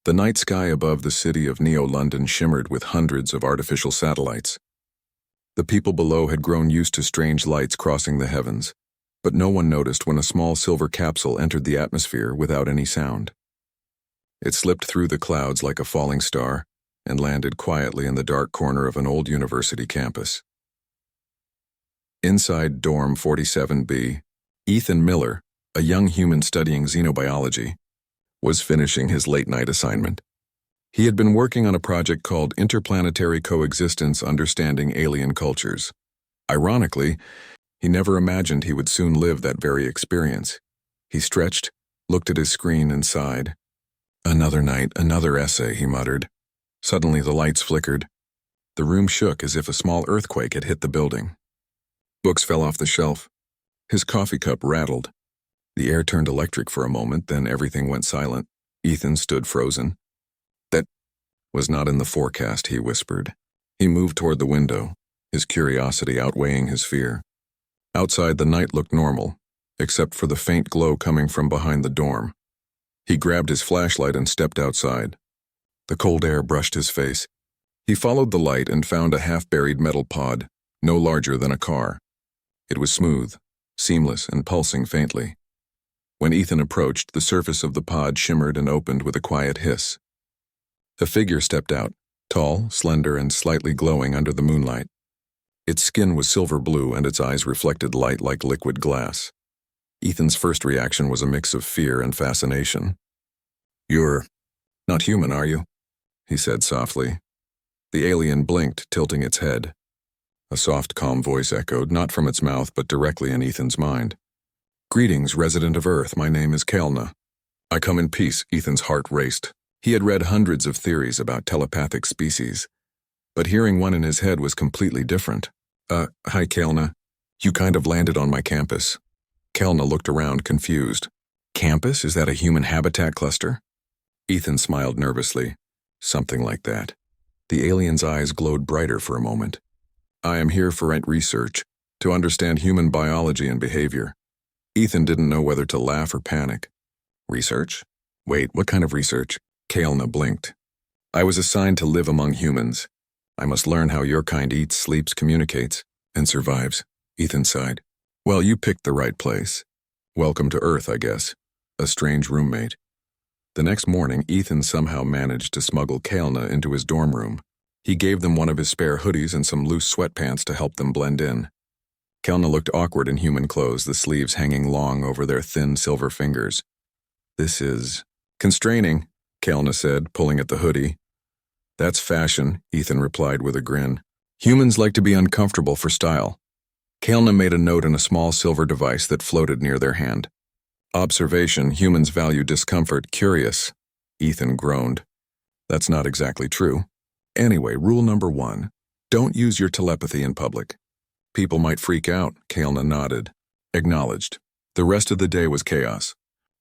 The night sky above the city of Neo-London shimmered with hundreds of artificial satellites. The people below had grown used to strange lights crossing the heavens, but no one noticed when a small silver capsule entered the atmosphere without any sound. It slipped through the clouds like a falling star and landed quietly in the dark corner of an old university campus. Inside dorm 47B, Ethan Miller, a young human studying xenobiology, was finishing his late-night assignment. He had been working on a project called Interplanetary Coexistence Understanding Alien Cultures. Ironically, he never imagined he would soon live that very experience. He stretched, looked at his screen, and sighed. Another night, another essay, he muttered. Suddenly the lights flickered. The room shook as if a small earthquake had hit the building. Books fell off the shelf. His coffee cup rattled. The air turned electric for a moment, then everything went silent. Ethan stood frozen. That was not in the forecast, he whispered. He moved toward the window, his curiosity outweighing his fear. Outside, the night looked normal, except for the faint glow coming from behind the dorm. He grabbed his flashlight and stepped outside. The cold air brushed his face. He followed the light and found a half-buried metal pod, no larger than a car. It was smooth, seamless, and pulsing faintly. When Ethan approached, the surface of the pod shimmered and opened with a quiet hiss. A figure stepped out, tall, slender, and slightly glowing under the moonlight. Its skin was silver blue and its eyes reflected light like liquid glass. Ethan's first reaction was a mix of fear and fascination. "You're not human, are you?" he said softly. The alien blinked, tilting its head. A soft, calm voice echoed, not from its mouth but directly in Ethan's mind. "Greetings, resident of Earth. My name is Kelna. I come in peace." Ethan's heart raced. He had read hundreds of theories about telepathic species, but hearing one in his head was completely different. Hi, Kelna. You kind of landed on my campus." Kelna looked around, confused. "Campus? Is that a human habitat cluster?" Ethan smiled nervously. "Something like that." The alien's eyes glowed brighter for a moment. "I am here for research, to understand human biology and behavior." Ethan didn't know whether to laugh or panic. "Research? Wait, what kind of research?" Kelna blinked. "I was assigned to live among humans. I must learn how your kind eats, sleeps, communicates, and survives." Ethan sighed. "Well, you picked the right place. Welcome to Earth, I guess. A strange roommate." The next morning, Ethan somehow managed to smuggle Kelna into his dorm room. He gave them one of his spare hoodies and some loose sweatpants to help them blend in. Kelna looked awkward in human clothes, the sleeves hanging long over their thin silver fingers. "This is constraining," Kelna said, pulling at the hoodie. "That's fashion," Ethan replied with a grin. "Humans like to be uncomfortable for style." Kelna made a note in a small silver device that floated near their hand. "Observation, humans value discomfort, curious." Ethan groaned. "That's not exactly true. Anyway, rule number 1, don't use your telepathy in public." "People might freak out," Kelna nodded. Acknowledged. The rest of the day was chaos.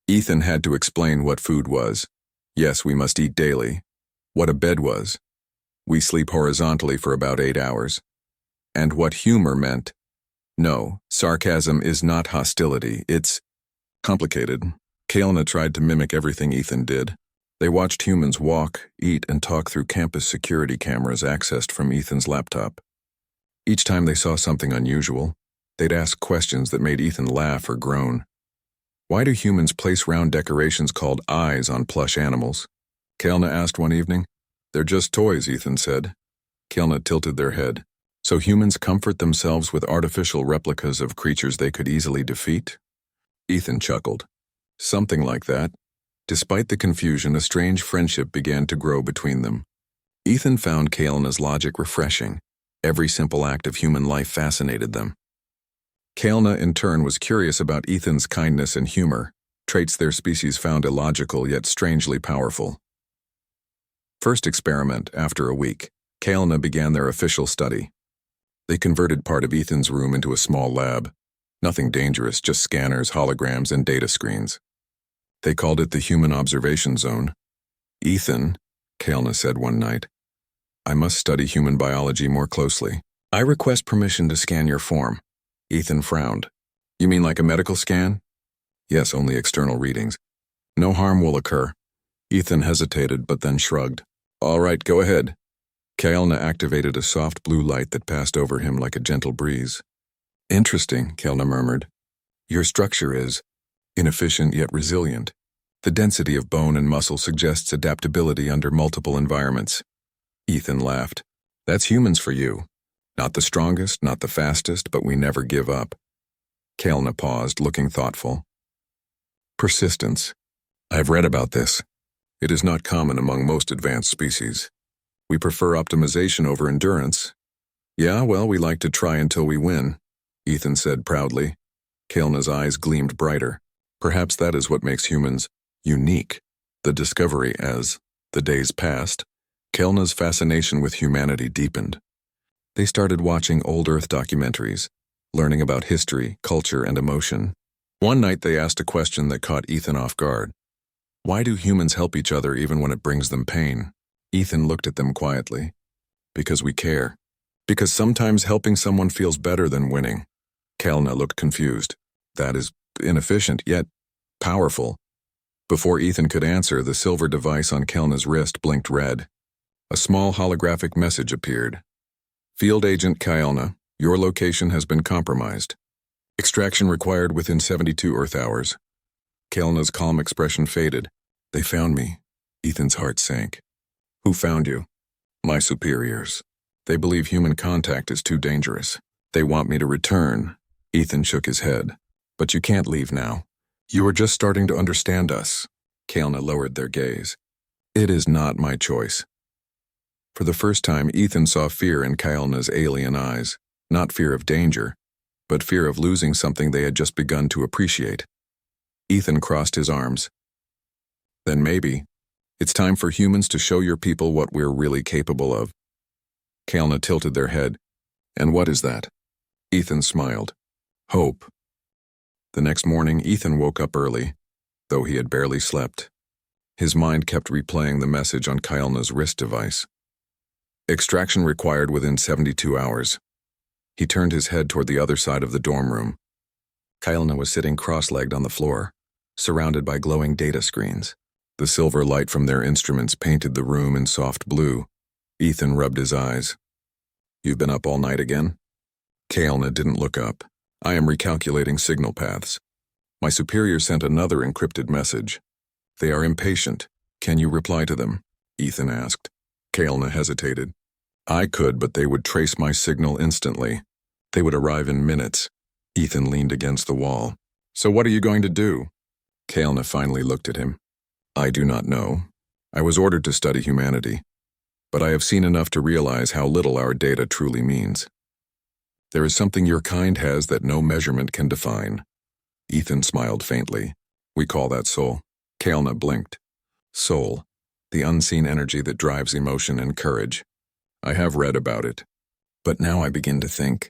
Ethan had to explain what food was. Yes, we must eat daily. What a bed was. We sleep horizontally for about 8 hours. And what humor meant. No, sarcasm is not hostility, it's complicated. Kelna tried to mimic everything Ethan did. They watched humans walk, eat, and talk through campus security cameras accessed from Ethan's laptop. Each time they saw something unusual, they'd ask questions that made Ethan laugh or groan. "Why do humans place round decorations called eyes on plush animals?" Kelna asked one evening. "They're just toys," Ethan said. Kelna tilted their head. "So humans comfort themselves with artificial replicas of creatures they could easily defeat?" Ethan chuckled. "Something like that." Despite the confusion, a strange friendship began to grow between them. Ethan found Kelna's logic refreshing. Every simple act of human life fascinated them. Kelna, in turn, was curious about Ethan's kindness and humor, traits their species found illogical yet strangely powerful. First experiment, after a week, Kelna began their official study. They converted part of Ethan's room into a small lab. Nothing dangerous, just scanners, holograms, and data screens. They called it the Human Observation Zone. "Ethan," Kelna said one night, "I must study human biology more closely. I request permission to scan your form." Ethan frowned. "You mean like a medical scan?" "Yes, only external readings. No harm will occur. Ethan hesitated but then shrugged. All right, go ahead. Kaelna activated a soft blue light that passed over him like a gentle breeze. Interesting, Kaelna murmured. Your structure is inefficient yet resilient. The density of bone and muscle suggests adaptability under multiple environments. Ethan laughed. That's humans for you. Not the strongest, not the fastest, but we never give up. Kaelna paused, looking thoughtful. Persistence. I've read about this. It is not common among most advanced species. We prefer optimization over endurance. Yeah, well, we like to try until we win, Ethan said proudly. Kaelna's eyes gleamed brighter. Perhaps that is what makes humans unique. The discovery as the days passed, Kaelna's fascination with humanity deepened. They started watching old Earth documentaries, learning about history, culture, and emotion. One night they asked a question that caught Ethan off guard. Why do humans help each other even when it brings them pain? Ethan looked at them quietly. Because we care. Because sometimes helping someone feels better than winning. Kaelna looked confused. That is inefficient, yet powerful. Before Ethan could answer, the silver device on Kaelna's wrist blinked red. A small holographic message appeared. Field Agent Kaelna, your location has been compromised. Extraction required within 72 Earth hours. Kaelna's calm expression faded. They found me. Ethan's heart sank. Who found you? My superiors. They believe human contact is too dangerous. They want me to return. Ethan shook his head. But you can't leave now. You are just starting to understand us. Kaelna lowered their gaze. It is not my choice. For the first time, Ethan saw fear in Kaelna's alien eyes. Not fear of danger, but fear of losing something they had just begun to appreciate. Ethan crossed his arms. Then maybe, it's time for humans to show your people what we're really capable of. Kaelna tilted their head. And what is that? Ethan smiled. Hope. The next morning, Ethan woke up early, though he had barely slept. His mind kept replaying the message on Kaelna's wrist device. Extraction required within 72 hours. He turned his head toward the other side of the dorm room. Kaelna was sitting cross-legged on the floor, surrounded by glowing data screens. The silver light from their instruments painted the room in soft blue. Ethan rubbed his eyes. You've been up all night again? Kaelna didn't look up. I am recalculating signal paths. My superior sent another encrypted message. They are impatient. Can you reply to them? Ethan asked. Kaelna hesitated. I could, but they would trace my signal instantly. They would arrive in minutes. Ethan leaned against the wall. So what are you going to do? Kaelna finally looked at him. I do not know. I was ordered to study humanity, but I have seen enough to realize how little our data truly means. There is something your kind has that no measurement can define. Ethan smiled faintly. We call that soul. Kaelna blinked. Soul, the unseen energy that drives emotion and courage. I have read about it, but now I begin to think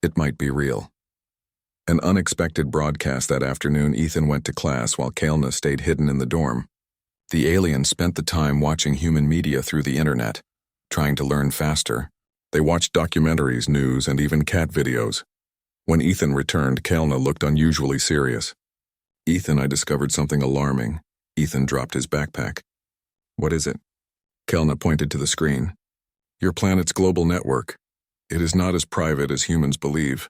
it might be real. An unexpected broadcast that afternoon, Ethan went to class while Kaelna stayed hidden in the dorm. The aliens spent the time watching human media through the internet, trying to learn faster. They watched documentaries, news, and even cat videos. When Ethan returned, Kaelna looked unusually serious. Ethan, I discovered something alarming. Ethan dropped his backpack. What is it? Kaelna pointed to the screen. Your planet's global network. It is not as private as humans believe.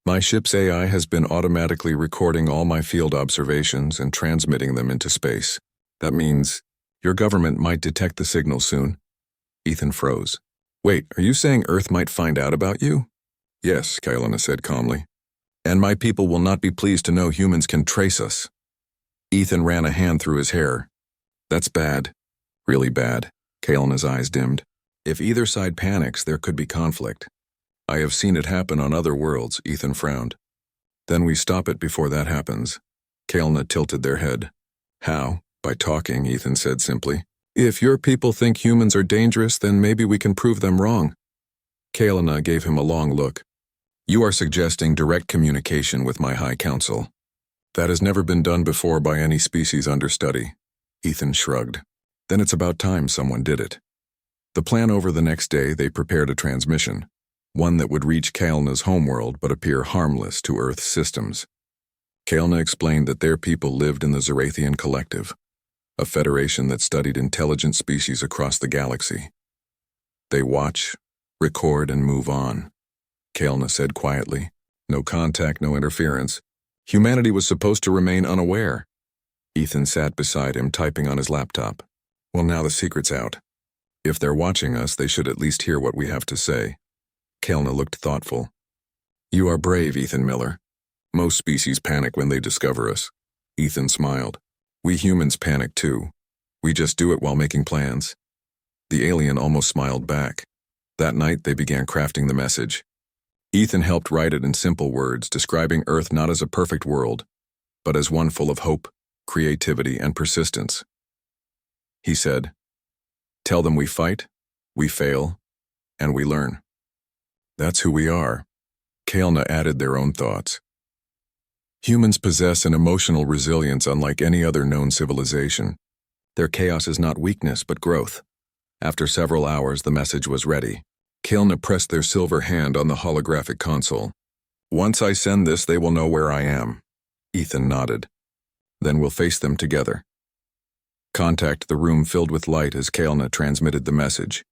My ship's AI has been automatically recording all my field observations and transmitting them into space. That means your government might detect the signal soon. Ethan froze. Wait, are you saying Earth might find out about you? Yes, Kaelna said calmly. And my people will not be pleased to know humans can trace us. Ethan ran a hand through his hair. That's bad. Really bad. Kaelna's eyes dimmed. If either side panics, there could be conflict. I have seen it happen on other worlds, Ethan frowned. Then we stop it before that happens. Kaelna tilted their head. How? By talking, Ethan said simply. If your people think humans are dangerous, then maybe we can prove them wrong. Kaelna gave him a long look. You are suggesting direct communication with my High Council. That has never been done before by any species under study. Ethan shrugged. Then it's about time someone did it. The plan over the next day, they prepared a transmission, one that would reach Kaelna's homeworld but appear harmless to Earth's systems. Kaelna explained that their people lived in the Zarathian collective, a federation that studied intelligent species across the galaxy. They watch, record, and move on, Kael'na said quietly. No contact, no interference. Humanity was supposed to remain unaware. Ethan sat beside him, typing on his laptop. Well, now the secret's out. If they're watching us, they should at least hear what we have to say. Kael'na looked thoughtful. You are brave, Ethan Miller. Most species panic when they discover us. Ethan smiled. We humans panic too. We just do it while making plans. The alien almost smiled back. That night, they began crafting the message. Ethan helped write it in simple words, describing Earth not as a perfect world, but as one full of hope, creativity, and persistence. He said, "Tell them we fight, we fail, and we learn." That's who we are. Kael'na added their own thoughts. Humans possess an emotional resilience unlike any other known civilization. Their chaos is not weakness, but growth. After several hours, the message was ready. Kael'na pressed their silver hand on the holographic console. Once I send this, they will know where I am. Ethan nodded. Then we'll face them together. Contact the room filled with light as Kael'na transmitted the message.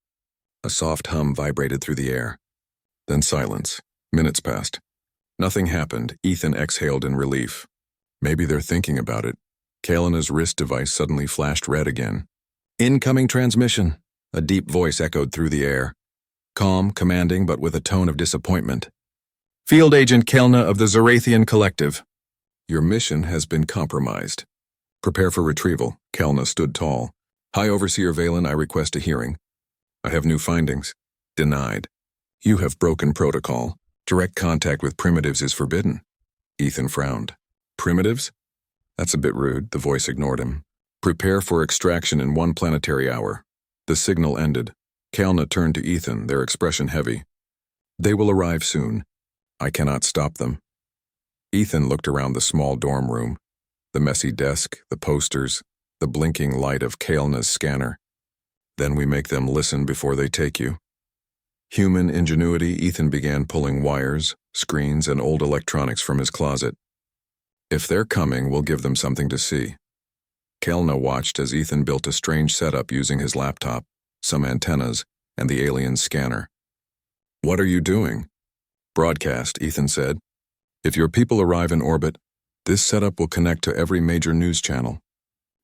A soft hum vibrated through the air. Then silence. Minutes passed. Nothing happened. Ethan exhaled in relief. Maybe they're thinking about it. Kael'na's wrist device suddenly flashed red again. Incoming transmission. A deep voice echoed through the air. Calm, commanding, but with a tone of disappointment. Field Agent Kael'na of the Zarathian Collective. Your mission has been compromised. Prepare for retrieval. Kael'na stood tall. High Overseer Valen, I request a hearing. I have new findings. Denied. You have broken protocol. Direct contact with primitives is forbidden. Ethan frowned. Primitives? That's a bit rude. The voice ignored him. Prepare for extraction in 1 planetary hour. The signal ended. Kael'na turned to Ethan, their expression heavy. They will arrive soon. I cannot stop them. Ethan looked around the small dorm room. The messy desk, the posters, the blinking light of Kael'na's scanner. Then we make them listen before they take you. Human ingenuity, Ethan began pulling wires, screens, and old electronics from his closet. If they're coming, we'll give them something to see. Kael'na watched as Ethan built a strange setup using his laptop, some antennas, and the alien scanner. What are you doing? Broadcast, Ethan said. If your people arrive in orbit, this setup will connect to every major news channel.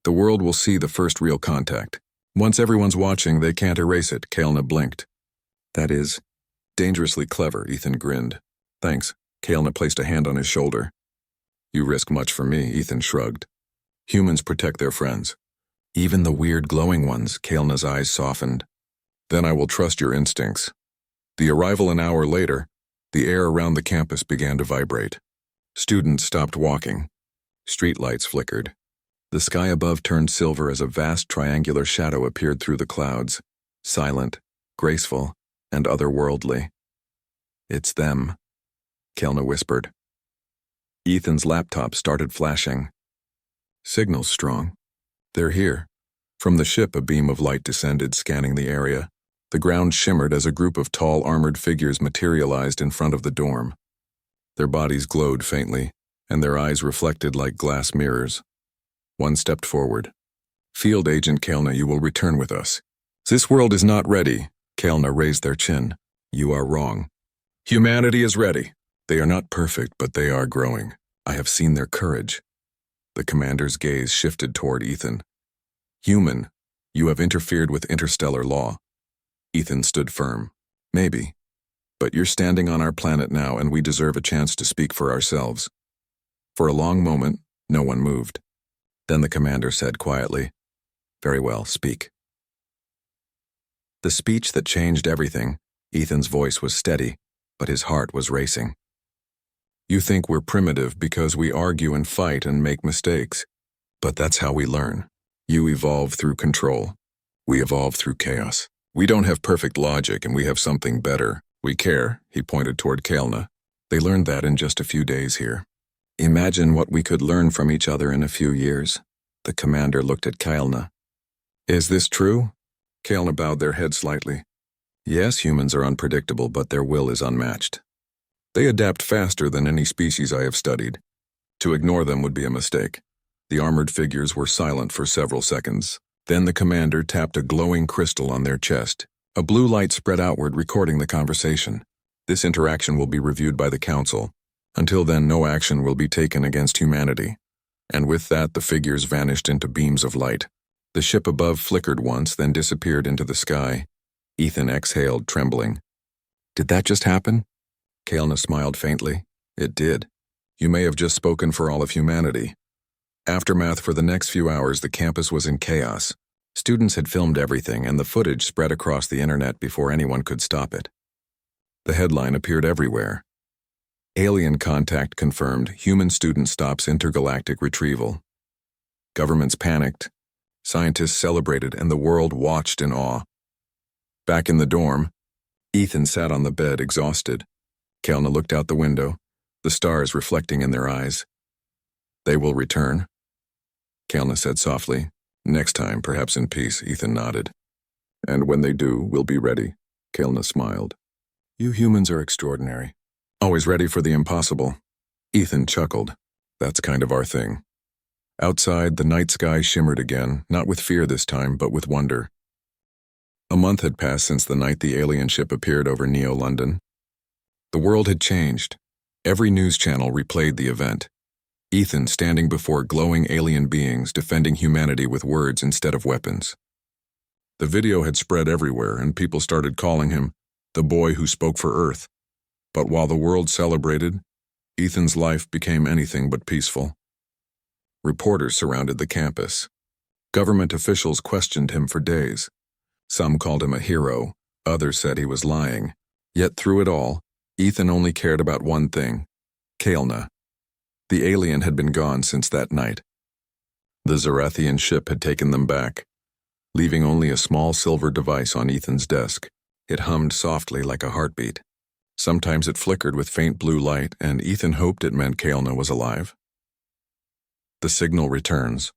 The world will see the first real contact. Once everyone's watching, they can't erase it, Kael'na blinked. That is dangerously clever, Ethan grinned. Thanks. Kael'na placed a hand on his shoulder. You risk much for me, Ethan shrugged. Humans protect their friends. Even the weird glowing ones, Kael'na's eyes softened. Then I will trust your instincts. The arrival an hour later, the air around the campus began to vibrate. Students stopped walking. Streetlights flickered. The sky above turned silver as a vast triangular shadow appeared through the clouds, silent, graceful, and otherworldly. It's them, Kael'na whispered. Ethan's laptop started flashing. Signal's strong. They're here. From the ship, a beam of light descended, scanning the area. The ground shimmered as a group of tall, armored figures materialized in front of the dorm. Their bodies glowed faintly, and their eyes reflected like glass mirrors. One stepped forward. Field Agent Kael'na, you will return with us. This world is not ready. Kael'na raised their chin. You are wrong. Humanity is ready. They are not perfect, but they are growing. I have seen their courage. The commander's gaze shifted toward Ethan. Human, you have interfered with interstellar law. Ethan stood firm. Maybe. But you're standing on our planet now, and we deserve a chance to speak for ourselves. For a long moment, no one moved. Then the commander said quietly, Very well, speak. The speech that changed everything. Ethan's voice was steady, but his heart was racing. You think we're primitive because we argue and fight and make mistakes. But that's how we learn. You evolve through control. We evolve through chaos. We don't have perfect logic, and we have something better. We care, he pointed toward Kael'na. They learned that in just a few days here. Imagine what we could learn from each other in a few years. The commander looked at Kael'na. Is this true? Kael'na bowed their head slightly. Yes, humans are unpredictable, but their will is unmatched. They adapt faster than any species I have studied. To ignore them would be a mistake. The armored figures were silent for several seconds. Then the commander tapped a glowing crystal on their chest. A blue light spread outward, recording the conversation. This interaction will be reviewed by the council. Until then, no action will be taken against humanity. And with that, the figures vanished into beams of light. The ship above flickered once, then disappeared into the sky. Ethan exhaled, trembling. Did that just happen? Kaelna smiled faintly. It did. You may have just spoken for all of humanity. Aftermath: for the next few hours, the campus was in chaos. Students had filmed everything, and the footage spread across the internet before anyone could stop it. The headline appeared everywhere. Alien contact confirmed. Human student stops intergalactic retrieval. Governments panicked. Scientists celebrated, and the world watched in awe. Back in the dorm, Ethan sat on the bed, exhausted. Kaelna looked out the window, the stars reflecting in their eyes. They will return, Kaelna said softly. Next time, perhaps in peace, Ethan nodded. And when they do, we'll be ready, Kaelna smiled. You humans are extraordinary. Always ready for the impossible. Ethan chuckled. That's kind of our thing. Outside, the night sky shimmered again, not with fear this time, but with wonder. A month had passed since the night the alien ship appeared over Neo-London. The world had changed. Every news channel replayed the event. Ethan standing before glowing alien beings, defending humanity with words instead of weapons. The video had spread everywhere, and people started calling him the boy who spoke for Earth. But while the world celebrated, Ethan's life became anything but peaceful. Reporters surrounded the campus. Government officials questioned him for days. Some called him a hero, others said he was lying. Yet through it all, Ethan only cared about one thing: Kaelna. The alien had been gone since that night. The Zarathian ship had taken them back, leaving only a small silver device on Ethan's desk. It hummed softly like a heartbeat. Sometimes it flickered with faint blue light, and Ethan hoped it meant Kaelna was alive. The signal returns.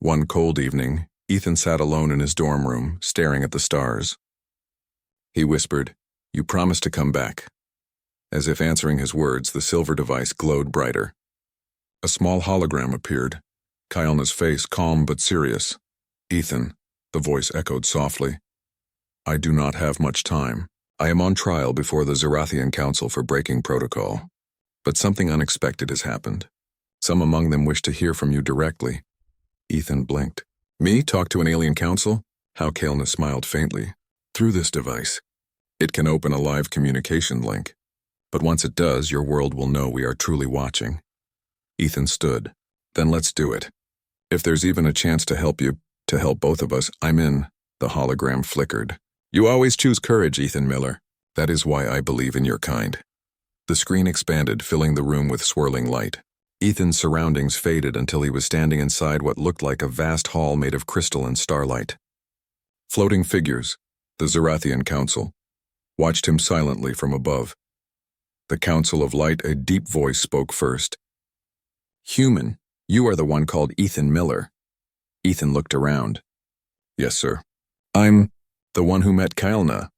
One cold evening, Ethan sat alone in his dorm room, staring at the stars. He whispered, "You promised to come back." As if answering his words, the silver device glowed brighter. A small hologram appeared, Kaelna's face calm but serious. "Ethan," the voice echoed softly, "I do not have much time. I am on trial before the Zarathian Council for breaking protocol. But something unexpected has happened. Some among them wish to hear from you directly." Ethan blinked. "Me talk to an alien council?" How Kaelna smiled faintly. "Through this device. It can open a live communication link. But once it does, your world will know we are truly watching." Ethan stood. "Then let's do it. If there's even a chance to help you, to help both of us, I'm in." The hologram flickered. "You always choose courage, Ethan Miller. That is why I believe in your kind." The screen expanded, filling the room with swirling light. Ethan's surroundings faded until he was standing inside what looked like a vast hall made of crystal and starlight. Floating figures, the Zarathian Council, watched him silently from above. The Council of Light, a deep voice spoke first. "Human, you are the one called Ethan Miller." Ethan looked around. "Yes, sir. I'm the one who met Kaelna."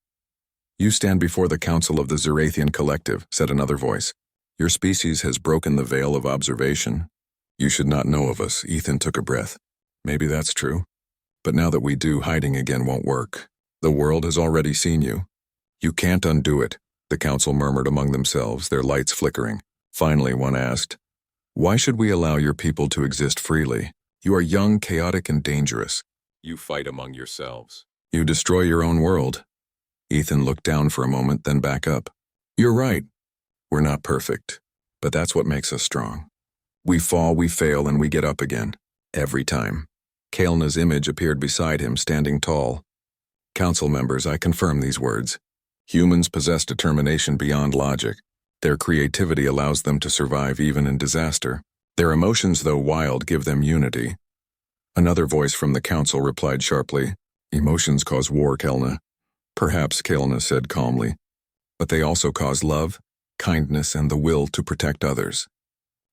"You stand before the Council of the Zarathian Collective," said another voice. "Your species has broken the veil of observation. You should not know of us." Ethan took a breath. "Maybe that's true. But now that we do, hiding again won't work. The world has already seen you. You can't undo it." The council murmured among themselves, their lights flickering. Finally, one asked, "Why should we allow your people to exist freely? You are young, chaotic, and dangerous. You fight among yourselves. You destroy your own world." Ethan looked down for a moment, then back up. "You're right. We're not perfect, but that's what makes us strong. We fall, we fail, and we get up again. Every time." Kaelna's image appeared beside him, standing tall. "Council members, I confirm these words. Humans possess determination beyond logic. Their creativity allows them to survive even in disaster. Their emotions, though wild, give them unity." Another voice from the council replied sharply, "Emotions cause war, Kaelna." "Perhaps," Kaelna said calmly, "but they also cause love, kindness, and the will to protect others.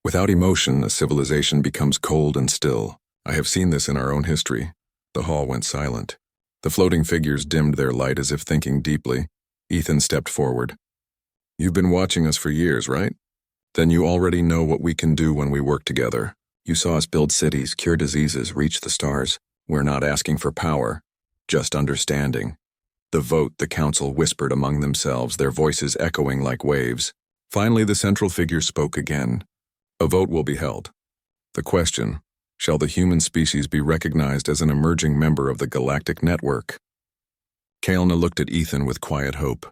Without emotion, a civilization becomes cold and still. I have seen this in our own history." The hall went silent. The floating figures dimmed their light as if thinking deeply. Ethan stepped forward. "You've been watching us for years, right? Then you already know what we can do when we work together. You saw us build cities, cure diseases, reach the stars. We're not asking for power, just understanding. The vote, the council whispered among themselves, their voices echoing like waves. Finally, the central figure spoke again. A vote will be held. The question, shall the human species be recognized as an emerging member of the galactic network? Kaelna looked at Ethan with quiet hope.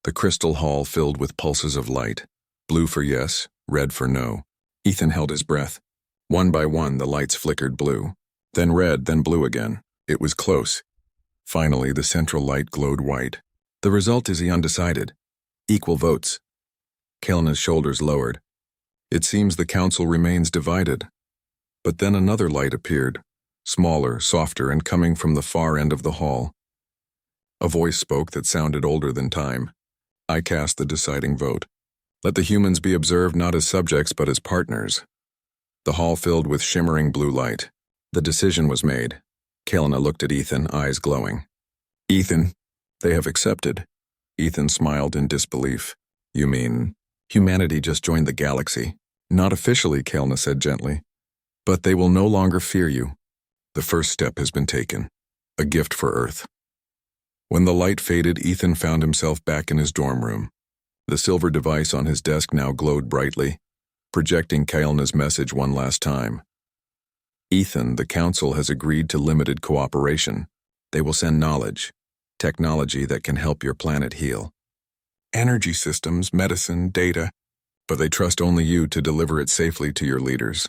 The crystal hall filled with pulses of light. Blue for yes, red for no. Ethan held his breath. One by one, the lights flickered blue. Then red, then blue again. It was close. Finally, the central light glowed white. The result is he undecided. Equal votes. Kaelna's shoulders lowered. It seems the council remains divided. But then another light appeared, smaller, softer, and coming from the far end of the hall. A voice spoke that sounded older than time. I cast the deciding vote. Let the humans be observed not as subjects but as partners. The hall filled with shimmering blue light. The decision was made. Kaelna looked at Ethan, eyes glowing. Ethan, they have accepted. Ethan smiled in disbelief. You mean, humanity just joined the galaxy? Not officially, Kaelna said gently. But they will no longer fear you. The first step has been taken. A gift for Earth. When the light faded, Ethan found himself back in his dorm room. The silver device on his desk now glowed brightly, projecting Kaelna's message one last time. Ethan, the council has agreed to limited cooperation. They will send knowledge, technology that can help your planet heal. Energy systems, medicine, data, but they trust only you to deliver it safely to your leaders.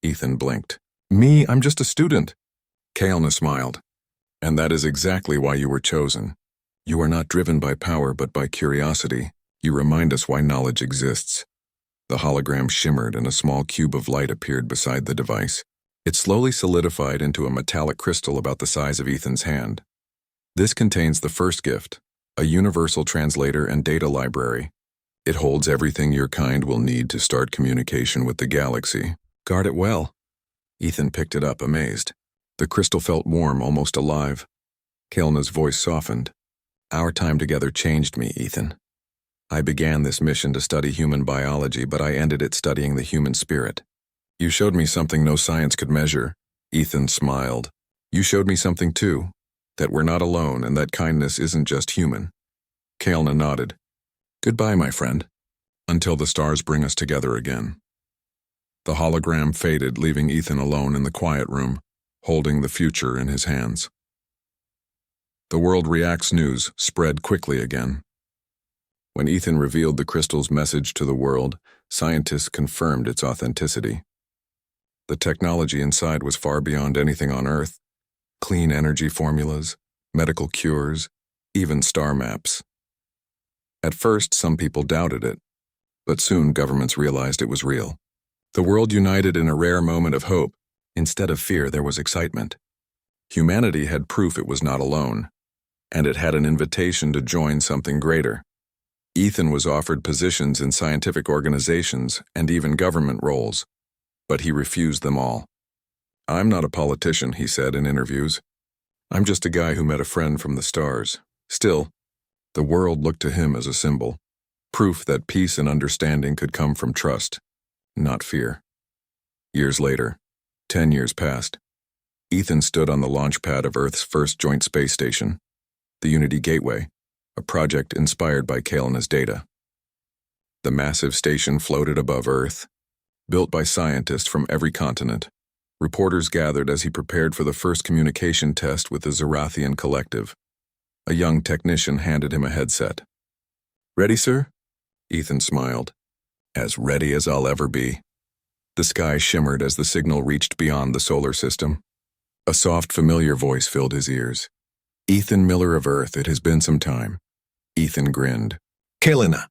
Ethan blinked. Me, I'm just a student. Kaelna smiled. And that is exactly why you were chosen. You are not driven by power but by curiosity. You remind us why knowledge exists. The hologram shimmered and a small cube of light appeared beside the device. It slowly solidified into a metallic crystal about the size of Ethan's hand. This contains the first gift, a universal translator and data library. It holds everything your kind will need to start communication with the galaxy. Guard it well. Ethan picked it up, amazed. The crystal felt warm, almost alive. Kaelna's voice softened. Our time together changed me, Ethan. I began this mission to study human biology, but I ended it studying the human spirit. You showed me something no science could measure. Ethan smiled. You showed me something too, that we're not alone and that kindness isn't just human. Kaelna nodded. Goodbye, my friend. Until the stars bring us together again. The hologram faded, leaving Ethan alone in the quiet room, holding the future in his hands. The World Reacts news spread quickly again. When Ethan revealed the crystal's message to the world, scientists confirmed its authenticity. The technology inside was far beyond anything on Earth. Clean energy formulas, medical cures, even star maps. At first, some people doubted it, but soon governments realized it was real. The world united in a rare moment of hope. Instead of fear, there was excitement. Humanity had proof it was not alone, and it had an invitation to join something greater. Ethan was offered positions in scientific organizations and even government roles, but he refused them all. I'm not a politician, he said in interviews. I'm just a guy who met a friend from the stars. Still, the world looked to him as a symbol, proof that peace and understanding could come from trust, not fear. Years later, 10 years passed. Ethan stood on the launch pad of Earth's first joint space station, the Unity Gateway, a project inspired by Kaelna's data. The massive station floated above Earth, built by scientists from every continent. Reporters gathered as he prepared for the first communication test with the Zerathian collective. A young technician handed him a headset. Ready, sir? Ethan smiled. As ready as I'll ever be. The sky shimmered as the signal reached beyond the solar system. A soft, familiar voice filled his ears. Ethan Miller of Earth, it has been some time. Ethan grinned. Kaelna,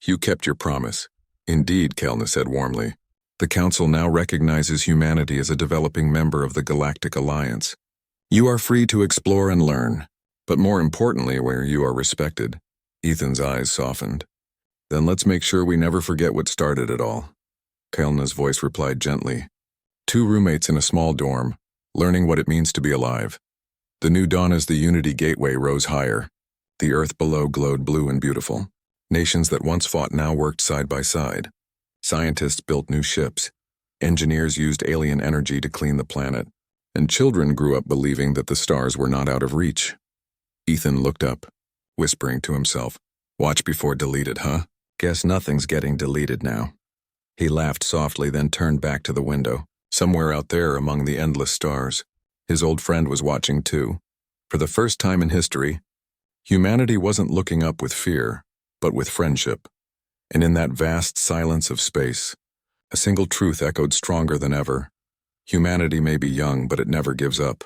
you kept your promise. Indeed, Kaelna said warmly. The Council now recognizes humanity as a developing member of the Galactic Alliance. You are free to explore and learn, but more importantly, where you are respected. Ethan's eyes softened. Then let's make sure we never forget what started it all. Kaelna's voice replied gently. 2 roommates in a small dorm, learning what it means to be alive. The new dawn as the Unity Gateway rose higher. The earth below glowed blue and beautiful. Nations that once fought now worked side by side. Scientists built new ships. Engineers used alien energy to clean the planet, and children grew up believing that the stars were not out of reach. Ethan looked up, whispering to himself, "Watch before deleted, huh? Guess nothing's getting deleted now." He laughed softly, then turned back to the window. Somewhere out there among the endless stars, his old friend was watching too. For the first time in history, humanity wasn't looking up with fear, but with friendship. And in that vast silence of space, a single truth echoed stronger than ever. Humanity may be young, but it never gives up.